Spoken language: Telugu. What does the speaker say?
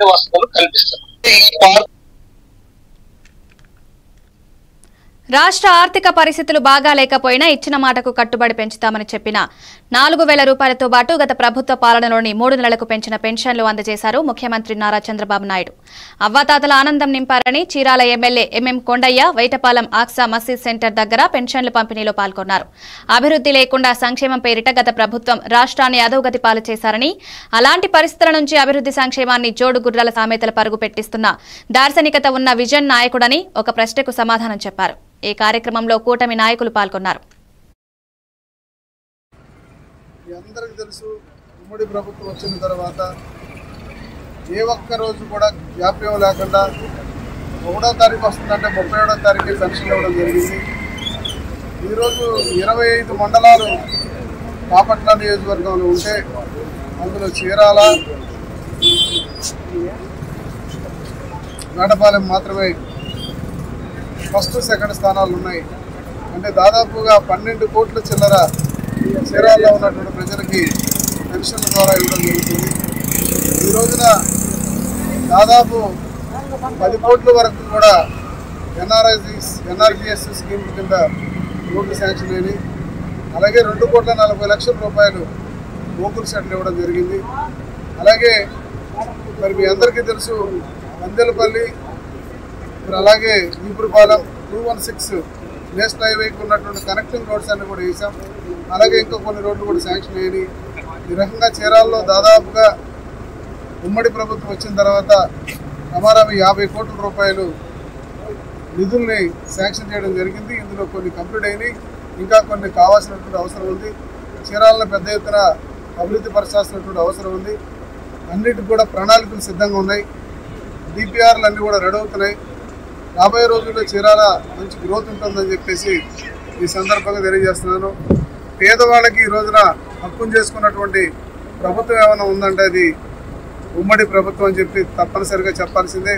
వసతులు కల్పిస్తారు. రాష్ట్ర ఆర్థిక పరిస్థితులు బాగా లేకపోయినా ఇచ్చిన మాటకు కట్టుబడి పెంచుతామని చెప్పిన 4,000 రూపాయలతో పాటు గత ప్రభుత్వ పాలనలోని 3 నెలలకు పెంచిన పెన్షన్లు అందజేశారు ముఖ్యమంత్రి నారా చంద్రబాబు నాయుడు. అవ్వాతాతల ఆనందం నింపారని చీరాల ఎమ్మెల్యే ఎంఎం కొండయ్య వైటపాలెం ఆక్సా మసీద్ సెంటర్ దగ్గర పెన్షన్ల పంపిణీలో పాల్గొన్నారు. అభివృద్ధి లేకుండా సంక్షేమం పేరిట గత ప్రభుత్వం రాష్ట్రాన్ని అధోగతి పాలు చేశారని, అలాంటి పరిస్థితుల నుంచి అభివృద్ధి సంక్షేమాన్ని జోడు గుర్రాల సామెతల పరుగు పెట్టిస్తున్న దార్శనికత ఉన్న విజన్ నాయకుడని ఒక ప్రశ్నకు సమాధానం చెప్పారు. ఈ కార్యక్రమంలో కూటమి నాయకులు పాల్గొన్నారు. అందరికీ తెలుసు, ఉమ్మడి ప్రభుత్వం వచ్చిన తర్వాత ఏ ఒక్క రోజు కూడా జాప్యం లేకుండా 1వ తారీఖు వస్తుందంటే 31వ తారీఖు పెన్షన్ ఇవ్వడం జరిగింది. ఈరోజు 25 మండలాలు బాపట్ల నియోజకవర్గంలో ఉంటే అందులో చీరాల, వేటపాలెం మాత్రమే ఫస్ట్ సెకండ్ స్థానాలు ఉన్నాయి. అంటే దాదాపుగా 12 కోట్ల చిల్లర చీరాల్లో ఉన్నటువంటి ప్రజలకి పెన్షన్ల ద్వారా ఇవ్వడం జరుగుతుంది. ఈ రోజున దాదాపు 10 కోట్ల వరకు కూడా ఎన్ఆర్జీఎస్ స్కీమ్ కింద రోడ్లు శాంక్షన్ అయినాయి. అలాగే 2,40,00,000 రూపాయలు గోకుల్ సెట్లు ఇవ్వడం జరిగింది. అలాగే మరి మీ అందరికీ తెలుసు, అందెలపల్లి అలాగే ఈపురపాలెం 216 నేషనల్ హైవేకి ఉన్నటువంటి కనెక్టింగ్ రోడ్స్ అన్ని కూడా వేసాం. అలాగే ఇంకా కొన్ని రోడ్లు కూడా శాంక్షన్ అయ్యాయి. ఈ రకంగా చీరాల్లో దాదాపుగా ఉమ్మడి ప్రభుత్వం వచ్చిన తర్వాత సమారామి 50 కోట్ల రూపాయలు నిధుల్ని శాంక్షన్ చేయడం జరిగింది. ఇందులో కొన్ని కంప్లీట్ అయినాయి, ఇంకా కొన్ని కావాల్సినటువంటి అవసరం ఉంది. చీరాలను పెద్ద ఎత్తున అభివృద్ధి పరచాల్సినటువంటి అవసరం ఉంది. అన్నిటికి కూడా ప్రణాళికలు సిద్ధంగా ఉన్నాయి. డిపిఆర్లు అన్నీ కూడా రెడీ అవుతున్నాయి. రాబోయే రోజుల్లో చీరాల మంచి గ్రోత్ ఉంటుందని చెప్పేసి ఈ సందర్భంగా తెలియజేస్తున్నాను. పేదవాళ్ళకి ఈ రోజున హక్కును చేసుకున్నటువంటి ప్రభుత్వం ఏమైనా ఉందంటే అది ఉమ్మడి ప్రభుత్వం అని చెప్పి తప్పనిసరిగా చెప్పాల్సిందే.